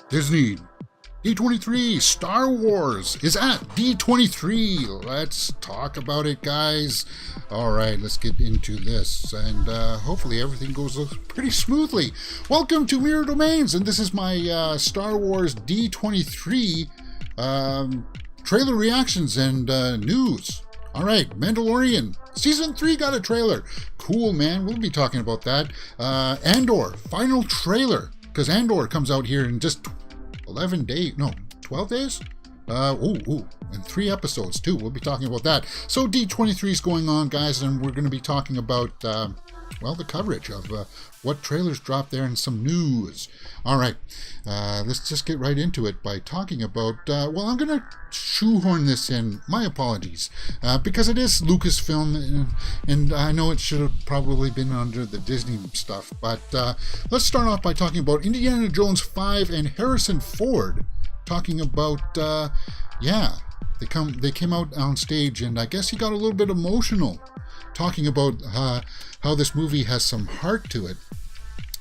Disney D23 Star Wars is at D23. Let's talk about it, guys. All right, let's get into this, and hopefully everything goes pretty smoothly. Welcome to Mirror Domains, and this is my Star Wars D23 trailer reactions and news. All right, Mandalorian Season 3 got a trailer. Cool, man. We'll be talking about that. Andor, final trailer, because Andor comes out here in just 11 days. No, 12 days? And 3 episodes, too. We'll be talking about that. So D23 is going on, guys, and we're going to be talking about, the coverage of what trailers dropped there and some news. All right, let's just get right into it by talking about, I'm going to shoehorn this in. My apologies, because it is Lucasfilm, and I know it should have probably been under the Disney stuff, but let's start off by talking about Indiana Jones 5 and Harrison Ford talking about, they came out on stage, and I guess he got a little bit emotional talking about how this movie has some heart to it.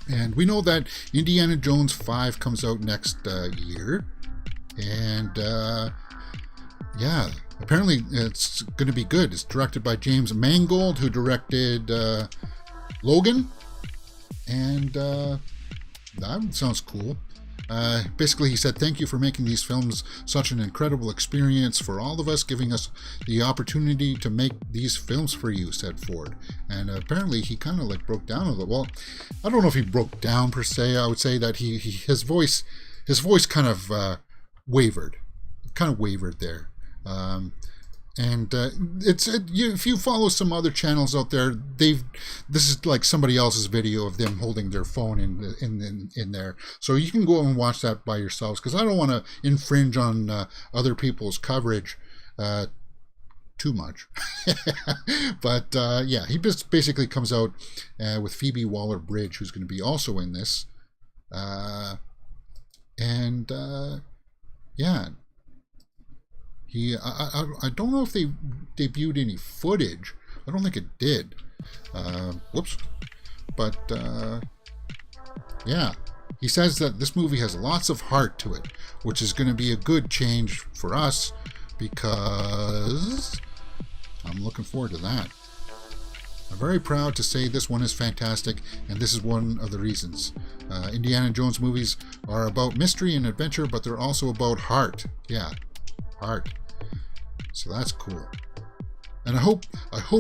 And we know that Indiana Jones 5 comes out next year. And, apparently it's going to be good. It's directed by James Mangold, who directed Logan. And that sounds cool. Basically, he said, "Thank you for making these films such an incredible experience for all of us, giving us the opportunity to make these films for you," said Ford. And apparently he kind of broke down a little. Well, I don't know if he broke down per se. I would say that his voice kind of wavered there. If you follow some other channels out there, this is like somebody else's video of them holding their phone in there, so you can go and watch that by yourselves, because I don't want to infringe on other people's coverage too much. But he just basically comes out with Phoebe Waller-Bridge, who's going to be also in this, I don't know if they debuted any footage. I don't think it did. He says that this movie has lots of heart to it, which is going to be a good change for us, because I'm looking forward to that. I'm very proud to say this one is fantastic, and this is one of the reasons. Indiana Jones movies are about mystery and adventure, but they're also about heart. Yeah, heart. So that's cool. And I hope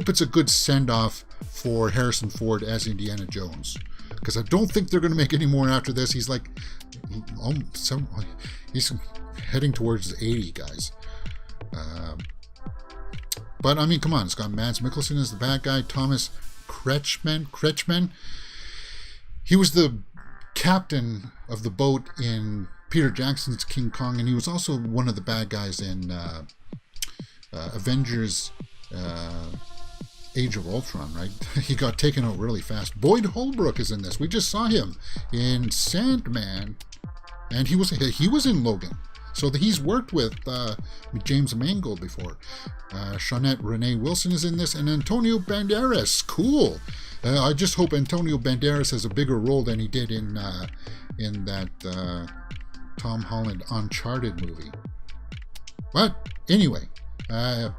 it's a good send-off for Harrison Ford as Indiana Jones, because I don't think they're going to make any more after this. He's he's heading towards 80, guys. But I mean, come on, it's got Mads Mikkelsen as the bad guy, Thomas Kretschmann. He was the captain of the boat in Peter Jackson's King Kong, and he was also one of the bad guys in Avengers Age of Ultron, right? He got taken out really fast. Boyd Holbrook is in this. We just saw him in Sandman, and he was in Logan. So he's worked with James Mangold before. Shawnette Renee Wilson is in this, and Antonio Banderas. Cool. I just hope Antonio Banderas has a bigger role than he did in that Tom Holland Uncharted movie. But anyway,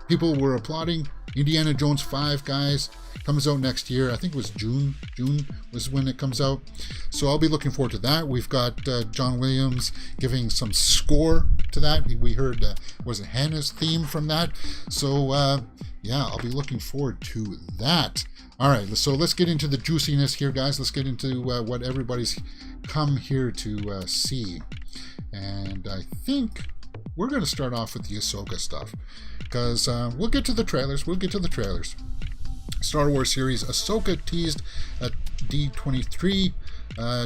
people were applauding. Indiana Jones 5, guys, comes out next year. I think it was June. June was when it comes out. So I'll be looking forward to that. We've got John Williams giving some score to that. We heard, was it Hannah's theme from that? So, I'll be looking forward to that. All right, so let's get into the juiciness here, guys. Let's get into what everybody's come here to see. And I think we're going to start off with the Ashoka stuff, because we'll get to the trailers. Star Wars series Ashoka teased at D23.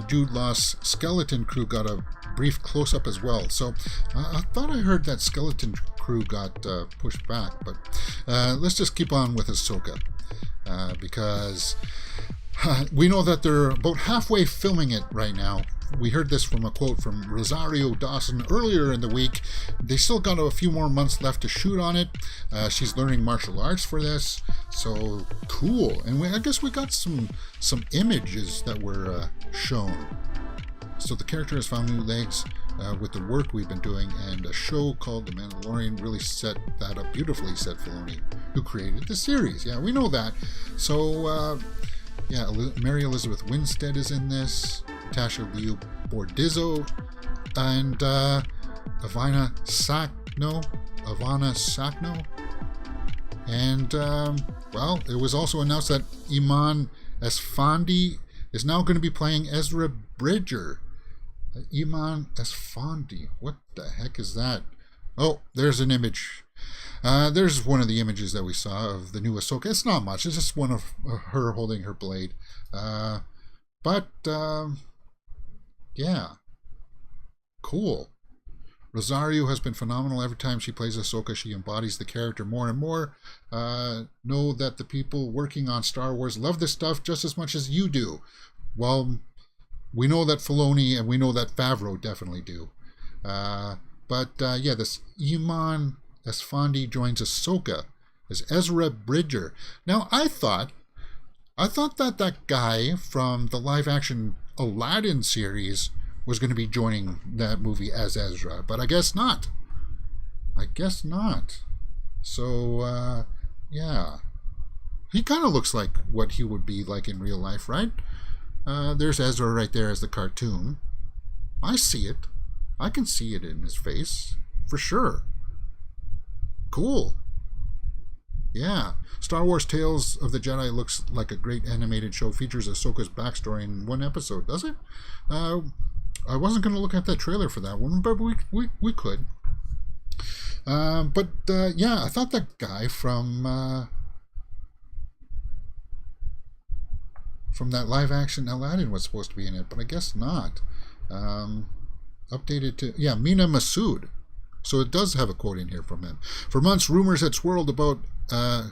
Jude Law's skeleton crew got a brief close-up as well. So I thought I heard that skeleton crew got pushed back, but let's just keep on with Ashoka, because we know that they're about halfway filming it right now. We heard this from a quote from Rosario Dawson earlier in the week. They still got a few more months left to shoot on it. She's learning martial arts for this, so cool. And I guess we got some images that were shown. So the character has found new legs with the work we've been doing, and a show called The Mandalorian really set that up beautifully, said Filoni, who created the series. Yeah, we know that. So, yeah, Mary Elizabeth Winstead is in this, Tasha Liu Bordizzo, and Ivana Sakno. And, well, it was also announced that Iman Esfandi is now going to be playing Ezra Bridger. Iman Esfandi. What the heck is that? Oh, there's an image. There's one of the images that we saw of the new Ahsoka. It's not much. It's just one of her holding her blade. But, yeah. Cool. Rosario has been phenomenal. Every time she plays Ahsoka, she embodies the character more and more. Know that the people working on Star Wars love this stuff just as much as you do. Well, we know that Filoni and we know that Favreau definitely do. But yeah, this Iman Esfandi joins Ahsoka as Ezra Bridger. Now, I thought that guy from the live-action Aladdin series was going to be joining that movie as Ezra, but I guess not. So, yeah. He kind of looks like what he would be like in real life, right? There's Ezra right there as the cartoon. I see it. I can see it in his face, for sure. Cool. Yeah. Star Wars Tales of the Jedi looks like a great animated show. Features Ahsoka's backstory in one episode, does it? I wasn't going to look at that trailer for that one, but we could. But yeah, I thought that guy from that live-action Aladdin was supposed to be in it, but I guess not. Updated to, yeah, Mina Masood. So it does have a quote in here from him. For months, rumors had swirled about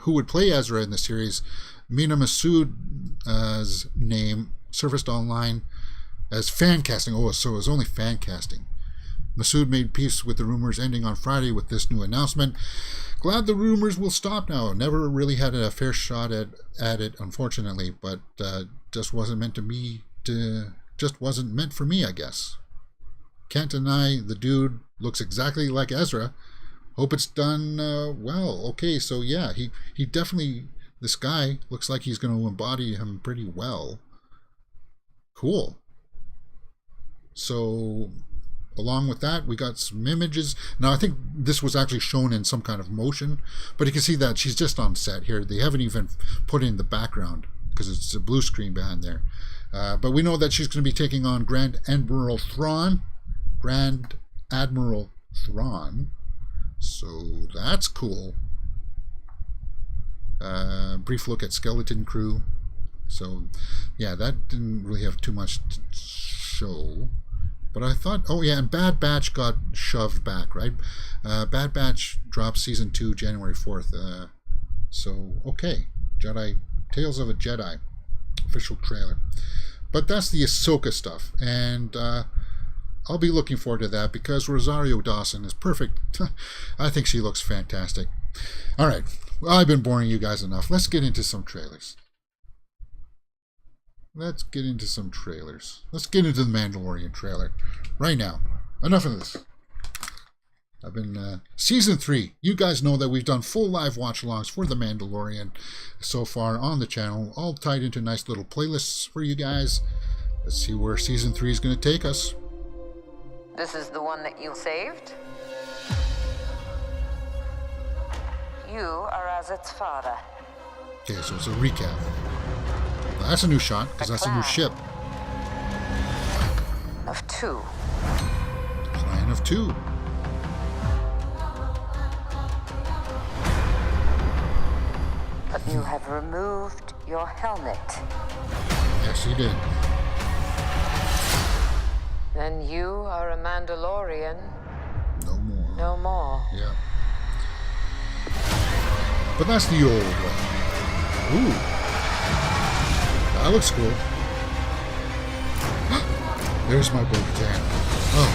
who would play Ezra in the series. Mina Masood's name surfaced online as fan casting. Oh, so it was only fan casting. Masood made peace with the rumors, ending on Friday with this new announcement. Glad the rumors will stop now. Never really had a fair shot at it, unfortunately, but just wasn't meant for me, I guess. Can't deny the dude looks exactly like Ezra. Hope it's done well. Okay, so yeah, he definitely, this guy looks like he's going to embody him pretty well. Cool. So, along with that, we got some images. Now, I think this was actually shown in some kind of motion, but you can see that she's just on set here. They haven't even put in the background because it's a blue screen behind there. But we know that she's going to be taking on Grand Admiral Thrawn. So that's cool. Brief look at Skeleton Crew. So, yeah, that didn't really have too much to show. But I thought, oh yeah, and Bad Batch got shoved back, right? Bad Batch dropped season 2 January 4th. So, okay. Tales of a Jedi official trailer. But that's the Ahsoka stuff. And I'll be looking forward to that because Rosario Dawson is perfect. I think she looks fantastic. All right. Well, I've been boring you guys enough. Let's get into some trailers. Let's get into the Mandalorian trailer right now. Enough of this. I've been season 3. You guys know that we've done full live watch-alongs for the Mandalorian so far on the channel, all tied into nice little playlists for you guys. Let's see where season 3 is going to take us. This is the one that you saved? You are as its father. Okay, so it's a recap. Well, that's a new shot, because that's a new ship. Of 2. Clan of 2. But you have removed your helmet. Yes, you did. Then you are a Mandalorian. No more. No more. Yeah. But that's the old one. Ooh. That looks cool. There's my Bo-Katan. Oh,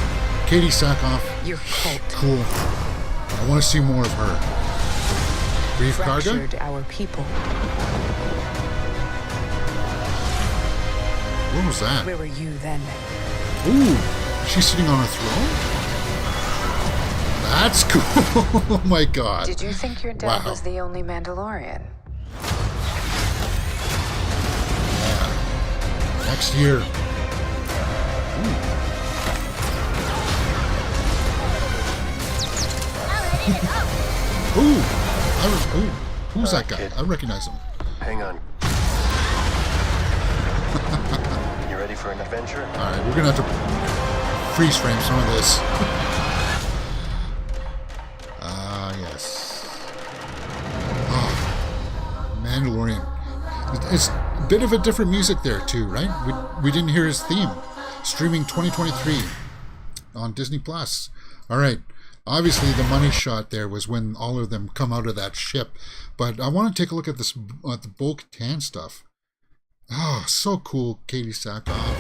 Katie Sackhoff. Your cult. Cool. I want to see more of her. Brief Karga? Our people. What was that? Where were you then? Ooh. She's sitting on a throne? That's cool. Oh my god. Did you think your dad was the only Mandalorian? Yeah. Next year. Ooh. Who's that guy? Kid. I recognize him. Hang on. You ready for an adventure? Alright, we're gonna have to freeze frame some of this. Yes. Oh, Mandalorian. It's a bit of a different music there too, right? We didn't hear his theme. Streaming 2023 on Disney Plus. Alright. Obviously, the money shot there was when all of them come out of that ship. But I want to take a look at this, at the Bo-Katan stuff. Oh, so cool, Katie Sackhoff.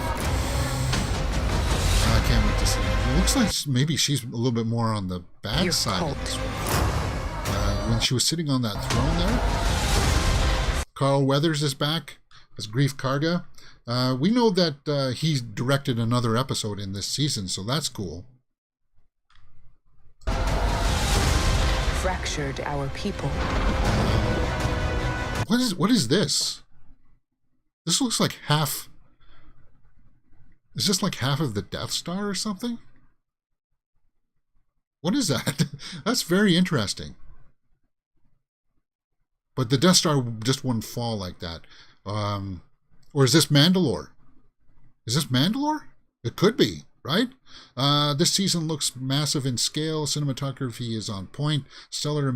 I can't wait to see it. It looks like maybe she's a little bit more on the bad side of this one. When she was sitting on that throne there. Carl Weathers is back as Grief Karga. We know that he's directed another episode in this season, so that's cool. Fractured our people. What is this? This looks like half. Is this like half of the Death Star or something? What is that? That's very interesting. But the Death Star just wouldn't fall like that. Or is this Mandalore? Is this Mandalore? It could be, right? This season looks massive in scale. Cinematography is on point. Stellar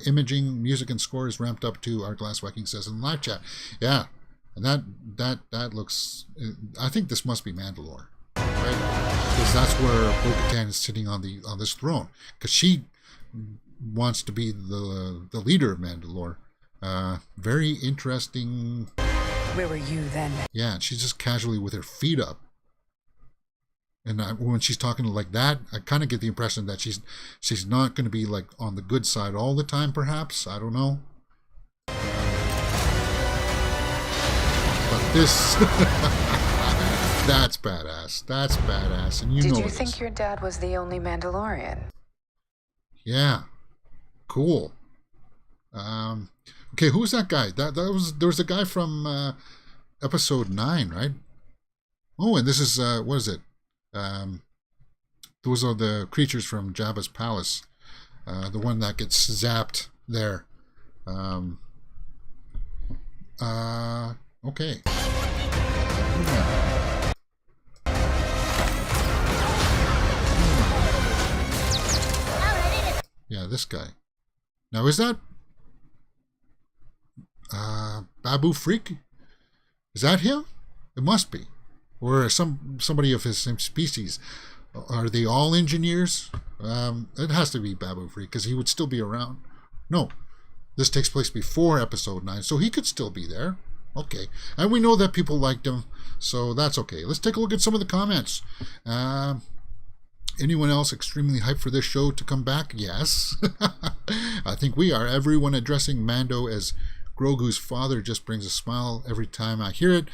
imaging, music and score is ramped up to, our Glass Viking says in the live chat. Yeah, and that looks. I think this must be Mandalore, right? Because that's where Bo-Katan is sitting on this throne. Because she wants to be the leader of Mandalore. Very interesting. Where were you then? Yeah, she's just casually with her feet up. And when she's talking like that, I kind of get the impression that she's not going to be like on the good side all the time, perhaps. I don't know. But this, that's badass. That's badass. And Did you think your dad was the only Mandalorian? Yeah. Cool. Okay, who's that guy? There was a guy from episode 9, right? Oh, and this is what is it? Those are the creatures from Jabba's palace. The one that gets zapped there. Okay. Yeah, this guy. Now, is that Babu Freak? Is that him? It must be. Or somebody of his same species. Are they all engineers? It has to be Babu Freak, because he would still be around. No, this takes place before episode 9, so he could still be there. Okay. And we know that people liked him, so that's okay. Let's take a look at some of the comments. Anyone else extremely hyped for this show to come back? Yes. I think we are. Everyone addressing Mando as Grogu's father just brings a smile every time I hear it.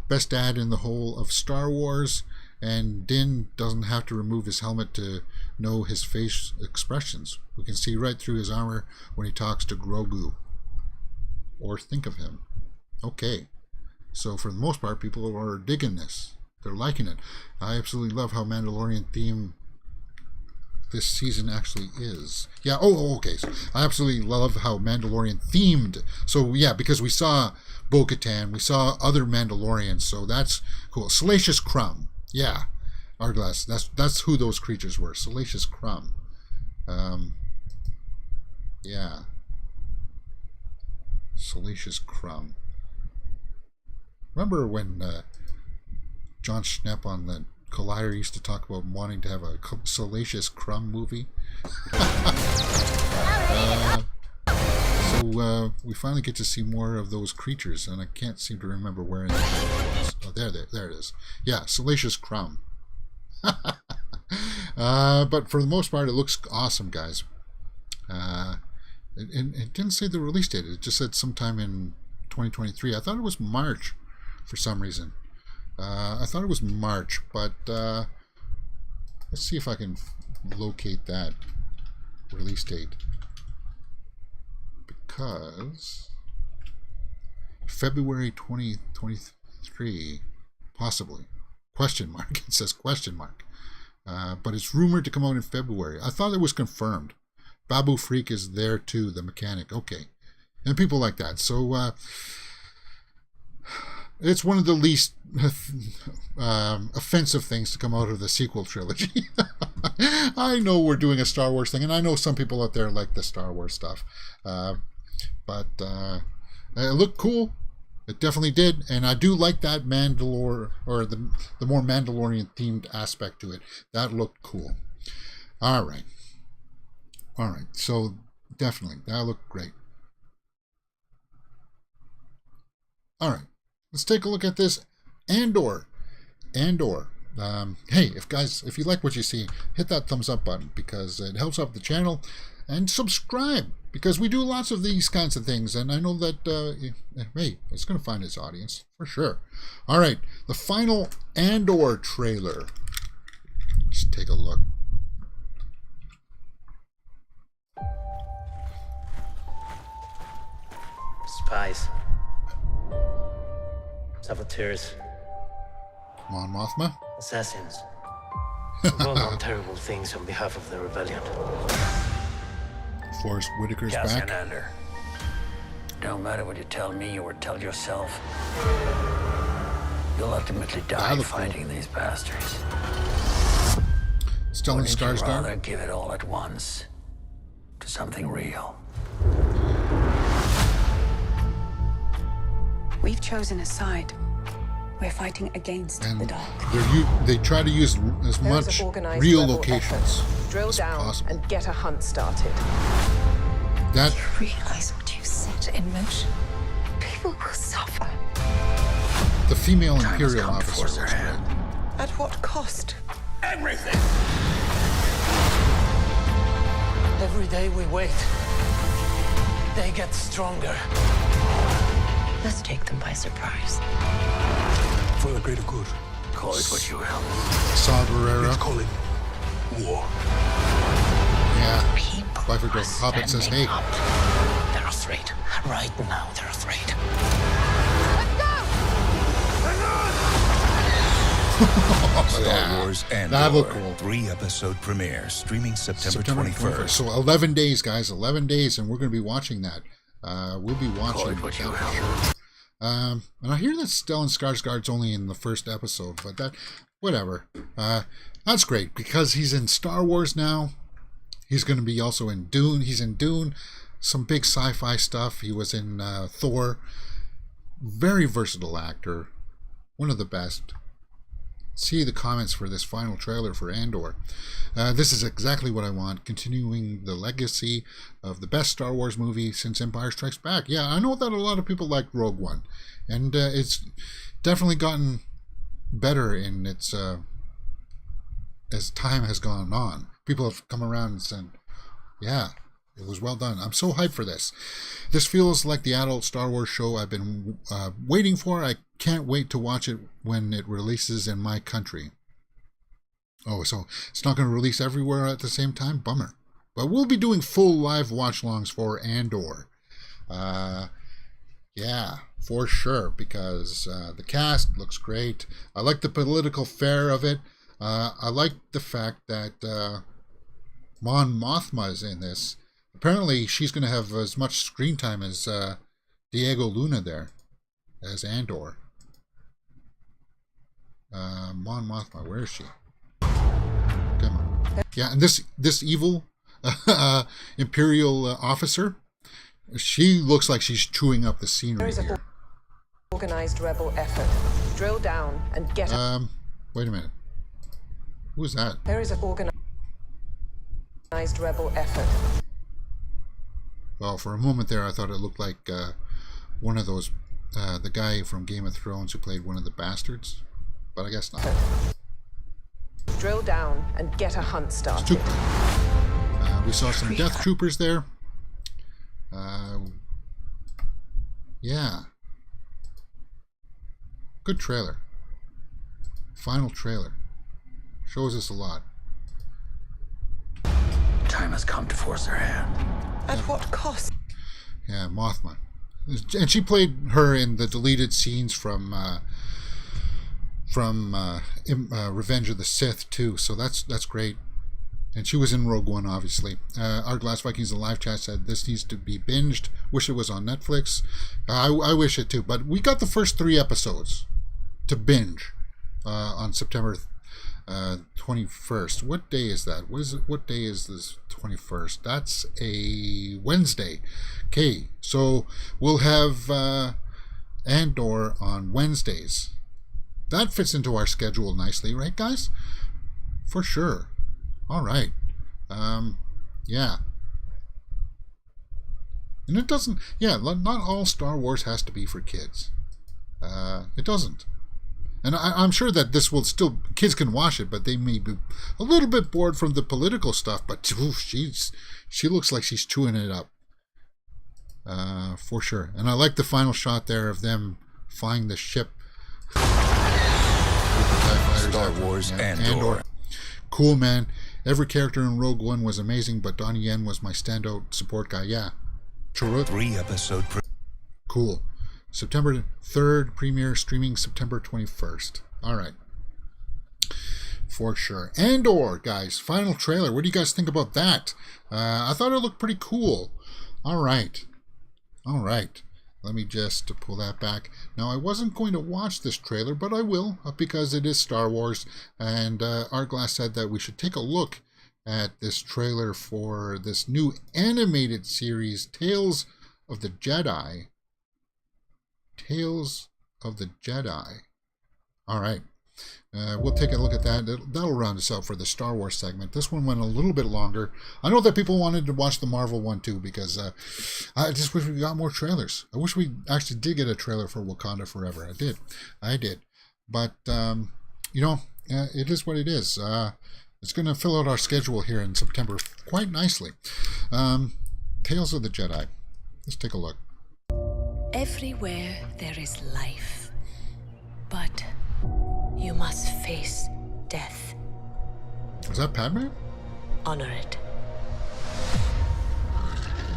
Best dad in the whole of Star Wars. And Din doesn't have to remove his helmet to know his face expressions. We can see right through his armor when he talks to Grogu. Or think of him. Okay. So for the most part, people are digging this. They're liking it. I absolutely love how Mandalorian theme this season actually is. Yeah, okay. So I absolutely love how Mandalorian themed. So yeah, because we saw Bo-Katan, we saw other Mandalorians, so that's cool. Salacious Crumb. Yeah. Arglass. That's who those creatures were. Salacious Crumb. Yeah. Salacious Crumb. Remember when John Schnepp on the Collider used to talk about wanting to have a Salacious Crumb movie? So we finally get to see more of those creatures, and I can't seem to remember where in the show it was. Oh, there it is. Yeah, Salacious Crumb. But for the most part, it looks awesome, guys. It didn't say the release date. It just said sometime in 2023. I thought it was March for some reason. I thought it was March, but Let's see if I can locate that release date. Because February 2023, possibly. Question mark. It says question mark. But it's rumored to come out in February. I thought it was confirmed. Babu Freak is there too, the mechanic. Okay. And people like that. So it's one of the least offensive things to come out of the sequel trilogy. I know we're doing a Star Wars thing, and I know some people out there like the Star Wars stuff. But it looked cool. It definitely did, and I do like that Mandalore, or the more Mandalorian themed aspect to it. That looked cool. All right. So definitely, that looked great. All right, let's take a look at this Andor. Hey, if you like what you see, hit that thumbs up button because it helps out the channel, and subscribe because we do lots of these kinds of things, and I know that hey, it's going to find its audience for sure. All right, the final Andor trailer. Let's take a look. Spies. Saboteurs. Mon Mothma. Assassins. We've all done terrible things on behalf of the rebellion. Forrest Whitaker's Cassian back. Andor. Don't matter what you tell me or tell yourself. You'll ultimately die fighting these bastards. Stellan Wouldn't you Skarsgård. rather give it all at once to something real? We've chosen a side. We're fighting against And the dark. they try to use as There is much an organized real rebel locations effort. Drill as down possible. and get a hunt started. That Realize what you set in motion. People will suffer. the female Time has Imperial come to officer force was their hand. great. At what cost? Everything! Every day we wait, they get stronger. Let's take them by surprise. For the greater good. Call it what you will. Saw Gerrera. Let's call it war. Yeah. People Clifford are Hobbit says, hey. standing up. They're afraid. Right now, they're afraid. Star Wars That looked Andor. cool. 3-episode premiere. Streaming September September 21st. So 11 days, guys. 11 days, and we're going to be watching that. We'll be watching Call it what you that will. for sure. And I hear that Stellan Skarsgård's only in the first episode, but that, whatever. That's great because he's in Star Wars now. He's going to be also in Dune. He's in Dune, some big sci-fi stuff. He was in Thor. Very versatile actor, one of the best. See the comments for this final trailer for Andor. This is exactly what I want, continuing the legacy of the best Star Wars movie since Empire Strikes Back. Yeah, I know that a lot of people like Rogue One, and it's definitely gotten better in its as time has gone on. People have come around and said, yeah, it was well done. I'm so hyped for this. This feels like the adult Star Wars show I've been waiting for. I can't wait to watch it when it releases in my country. Oh, so it's not going to release everywhere at the same time? Bummer. But we'll be doing full live watch-alongs for Andor. Yeah, for sure, because the cast looks great. I like the political fare of it. I like the fact that Mon Mothma is in this. Apparently, she's going to have as much screen time as Diego Luna there, as Andor. Mon Mothma, where is she? Come on. Yeah, and this evil Imperial officer, she looks like she's chewing up the There scenery is an here. organized rebel effort. Drill down and get a... Wait a minute. Who's that? There is an organized rebel effort. Well, for a moment there, I thought it looked like one of those, the guy from Game of Thrones who played one of the bastards, but I guess not. Drill down and get a hunt started. Stupid. We saw some Death Troopers there. Yeah. Good trailer. Final trailer. Shows us a lot. time has come to force her hand. At what cost? Yeah, Mothma. And she played her in the deleted scenes from Revenge of the Sith too, so that's great. And she was in Rogue One, obviously. Our Glass Vikings in the live chat said this needs to be binged. Wish it was on Netflix. I wish it too, but we got the first 3 episodes to binge on September 21st. What day is that? What day is this 21st? That's a Wednesday. Okay, so we'll have Andor on Wednesdays. That fits into our schedule nicely, right, guys? For sure. All right. Yeah. And it doesn't, not all Star Wars has to be for kids. It doesn't. And I'm sure that this will still, kids can watch it, but they may be a little bit bored from the political stuff, but she looks like she's chewing it up. For sure. And I like the final shot there of them flying the ship. Star Wars Andor. Cool, man. Every character in Rogue One was amazing, but Donnie Yen was my standout support guy. Yeah. True. 3-episode. Cool. September 3rd, premiere streaming September 21st. All right. For sure. Andor, guys. Final trailer. What do you guys think about that? I thought it looked pretty cool. All right. All right. Let me just pull that back. Now, I wasn't going to watch this trailer, but I will, because it is Star Wars. And Artglass said that we should take a look at this trailer for this new animated series, Tales of the Jedi. Tales of the Jedi. All right. We'll take a look at that. That'll round us out for the Star Wars segment. This one went a little bit longer. I know that people wanted to watch the Marvel one too, because I just wish we got more trailers. I wish we actually did get a trailer for Wakanda Forever. I did. But, it is what it is. It's going to fill out our schedule here in September quite nicely. Tales of the Jedi. Let's take a look. Everywhere there is life, but you must face death. Is that Padme? Honor it.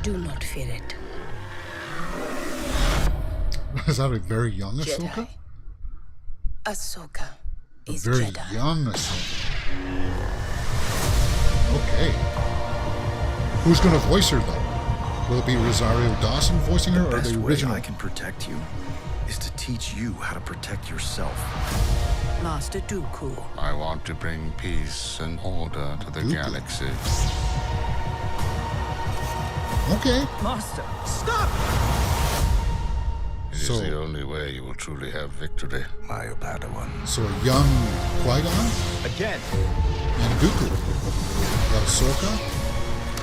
Do not fear it. Is that a very young Ahsoka? Jedi. Ahsoka is Very Jedi. young Ahsoka. Okay. Who's going to voice her though? Will it be Rosario Dawson voicing her, or the original? I can protect you is to teach you how to protect yourself. Master Dooku. I want to bring peace and order to the galaxy. Okay. Master, stop! It is the only way you will truly have victory. My Padawan. So a young Qui-Gon? Again. And Dooku. Got Ahsoka?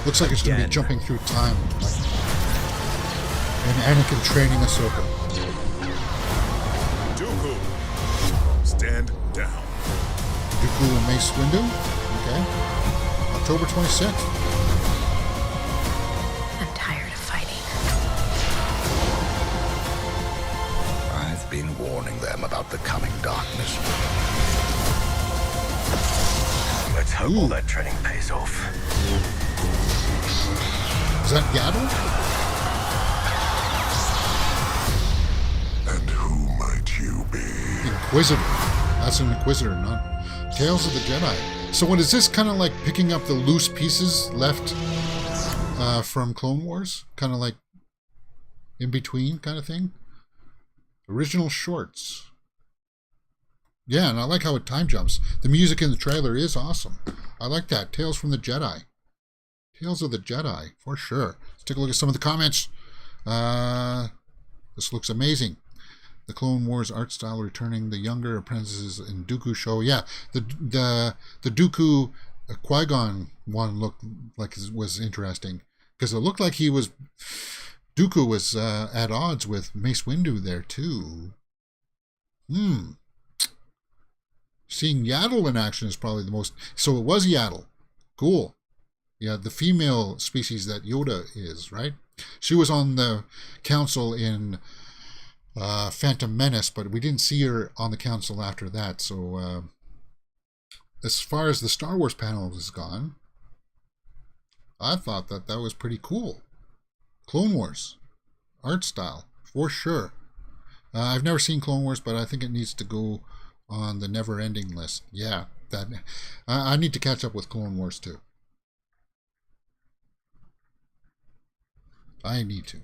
Looks like it's going to be jumping through time. And Anakin training Ahsoka. Dooku, stand down. Dooku and Mace Windu? Okay. October 26th. I'm tired of fighting. I've been warning them about the coming darkness. Let's hope all that training pays off. Is that Yaddle? And who might you be? Inquisitor. That's an Inquisitor, not Tales of the Jedi. So what is this, kind of like picking up the loose pieces left from Clone Wars? Kind of like in between kind of thing? Original shorts. Yeah, and I like how it time jumps. The music in the trailer is awesome. I like that. Tales from the Jedi. Tales of the Jedi, for sure. Let's take a look at some of the comments. This looks amazing. The Clone Wars art style returning the younger apprentices in Dooku show. Yeah, the Dooku Qui-Gon one looked like it was interesting, because it looked like Dooku was at odds with Mace Windu there too. Seeing Yaddle in action is probably the most. So it was Yaddle. Cool. Yeah, the female species that Yoda is, right? She was on the council in Phantom Menace, but we didn't see her on the council after that. So as far as the Star Wars panel is gone, I thought that was pretty cool. Clone Wars art style, for sure. I've never seen Clone Wars, but I think it needs to go on the never-ending list. Yeah, that I need to catch up with Clone Wars too. I need to.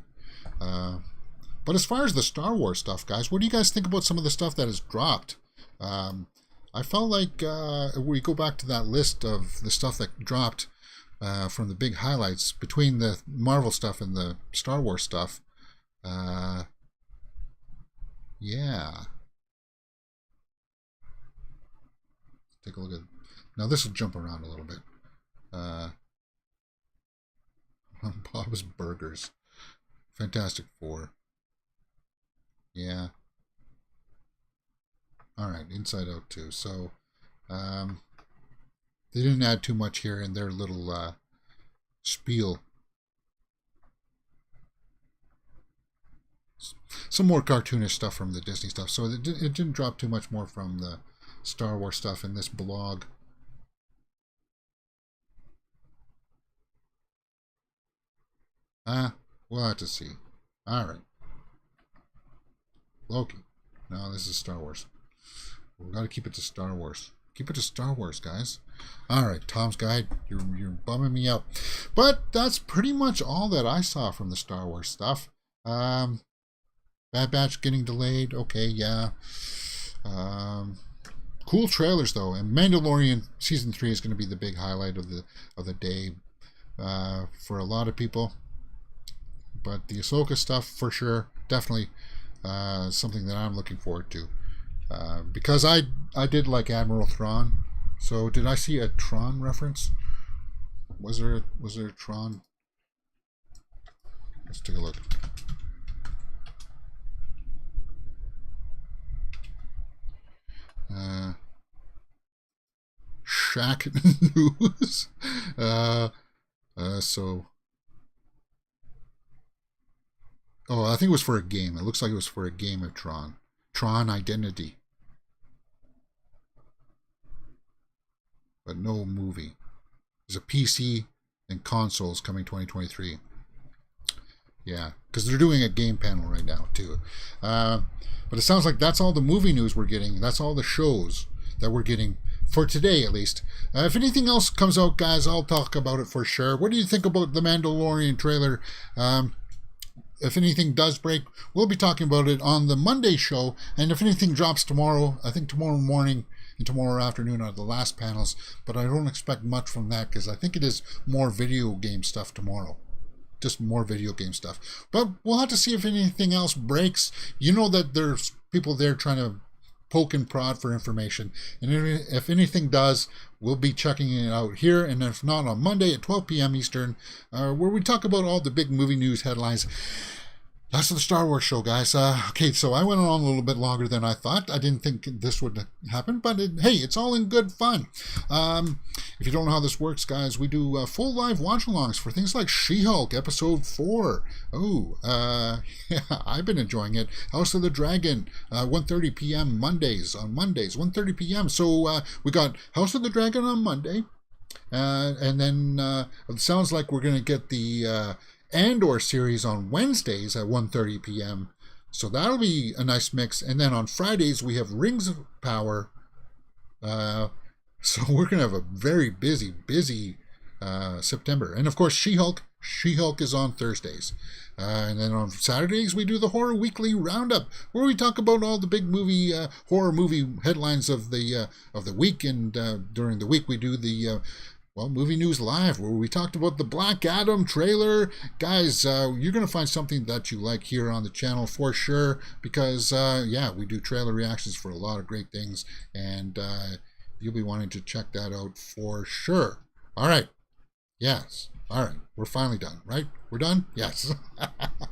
But as far as the Star Wars stuff, guys, what do you guys think about some of the stuff that has dropped? I felt like we go back to that list of the stuff that dropped from the big highlights between the Marvel stuff and the Star Wars stuff. Yeah. Take a look at. Now this will jump around a little bit. Bob's Burgers, Fantastic Four. Yeah. All right, Inside Out too. So, they didn't add too much here in their little spiel. Some more cartoonish stuff from the Disney stuff. So it didn't drop too much more from the Star Wars stuff in this blog. We'll have to see. All right. Loki. No, this is Star Wars. We've got to keep it to Star Wars. Keep it to Star Wars, guys. All right, Tom's Guide. You're bumming me out. But that's pretty much all that I saw from the Star Wars stuff. Bad Batch getting delayed. Okay, yeah. Cool trailers though, and Mandalorian season 3 is going to be the big highlight of the day for a lot of people. But the Ahsoka stuff, for sure, definitely something that I'm looking forward to. Because I did like Admiral Thrawn. So did I see a Tron reference? Was there a Tron? Let's take a look. Shaq news. So. Oh, I think it was for a game. It looks like it was for a game of Tron. Tron Identity. But no movie. There's a PC and consoles coming 2023. Yeah, because they're doing a game panel right now too. But it sounds like that's all the movie news we're getting. That's all the shows that we're getting for today, at least. If anything else comes out, guys, I'll talk about it for sure. What do you think about the Mandalorian trailer? If anything does break, we'll be talking about it on the Monday show. And if anything drops tomorrow, I think tomorrow morning and tomorrow afternoon are the last panels. But I don't expect much from that because I think it is more video game stuff tomorrow. Just more video game stuff. But we'll have to see if anything else breaks. You know that there's people there trying to poke and prod for information. And if anything does, we'll be checking it out here. And if not, on Monday at 12 p.m. Eastern, where we talk about all the big movie news headlines. That's the Star Wars show, guys. Okay, so I went on a little bit longer than I thought. I didn't think this would happen, but hey, it's all in good fun. If you don't know how this works, guys, we do full live watch-alongs for things like She-Hulk Episode 4. Oh, yeah, I've been enjoying it. House of the Dragon, 1:30 p.m. Mondays, 1:30 p.m. So we got House of the Dragon on Monday, and then it sounds like we're going to get the Andor series on Wednesdays at 1:30 p.m. So that'll be a nice mix. And then on Fridays, we have Rings of Power. So we're going to have a very busy September. And of course, She-Hulk. She-Hulk is on Thursdays. And then on Saturdays, we do the Horror Weekly Roundup, where we talk about all the big movie, horror movie headlines of the week. And during the week, we do the Movie News Live, where we talked about the Black Adam trailer. Guys, you're going to find something that you like here on the channel for sure, because, yeah, we do trailer reactions for a lot of great things, and you'll be wanting to check that out for sure. All right. Yes. All right. We're finally done, right? We're done? Yes.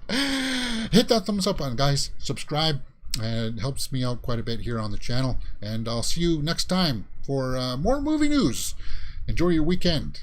Hit that thumbs up button, guys. Subscribe. It helps me out quite a bit here on the channel, and I'll see you next time for more movie news. Enjoy your weekend.